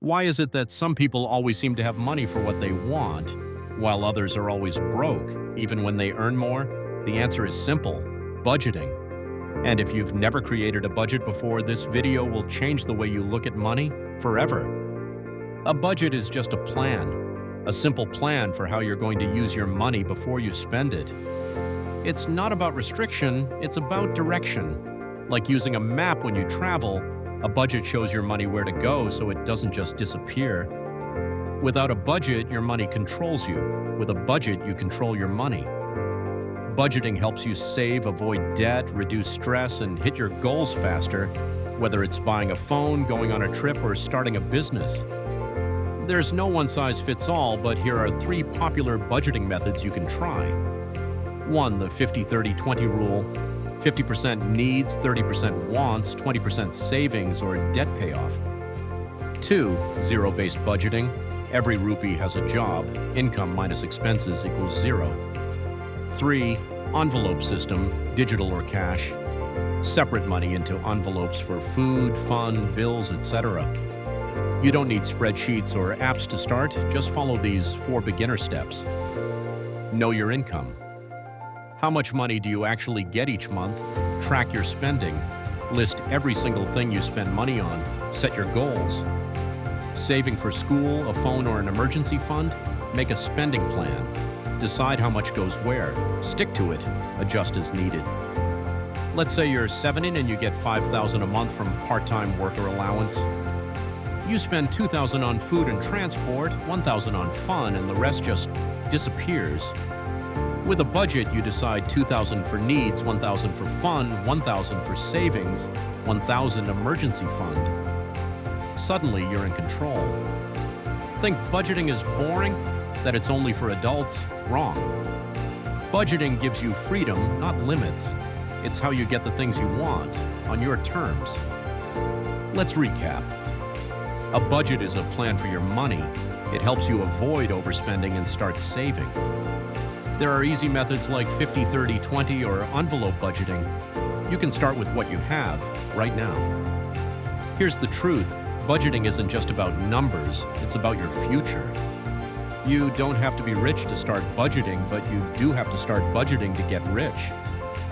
Why is it that some people always seem to have money for what they want, while others are always broke, even when they earn more? The answer is simple: budgeting. And if you've never created a budget before, this video will change the way you look at money forever. A budget is just a plan, a simple plan for how you're going to use your money before you spend it. It's not about restriction, it's about direction. Like using a map when you travel, a budget shows your money where to go so it doesn't just disappear. Without a budget, your money controls you. With a budget, you control your money. Budgeting helps you save, avoid debt, reduce stress, and hit your goals faster, whether it's buying a phone, going on a trip, or starting a business. There's no one-size-fits-all, but here are 3 popular budgeting methods you can try. 1. The 50-30-20 rule. 50% needs, 30% wants, 20% savings or debt payoff. 2. Zero-based budgeting. Every rupee has a job. Income minus expenses equals 0. 3. Envelope system, digital or cash. Separate money into envelopes for food, fun, bills, etc. You don't need spreadsheets or apps to start, just follow these 4 beginner steps. Know your income. How much money do you actually get each month? Track your spending. List every single thing you spend money on. Set your goals. Saving for school, a phone, or an emergency fund? Make a spending plan. Decide how much goes where. Stick to it. Adjust as needed. Let's say you're 70 and you get $5,000 a month from part-time worker allowance. You spend $2,000 on food and transport, $1,000 on fun, and the rest just disappears. With a budget, you decide $2,000 for needs, $1,000 for fun, $1,000 for savings, $1,000 emergency fund. Suddenly, you're in control. Think budgeting is boring? That it's only for adults? Wrong. Budgeting gives you freedom, not limits. It's how you get the things you want, on your terms. Let's recap. A budget is a plan for your money. It helps you avoid overspending and start saving. There are easy methods like 50-30-20 or envelope budgeting. You can start with what you have right now. Here's the truth. Budgeting isn't just about numbers, it's about your future. You don't have to be rich to start budgeting, but you do have to start budgeting to get rich.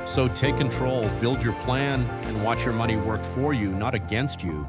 So take control, build your plan, and watch your money work for you, not against you.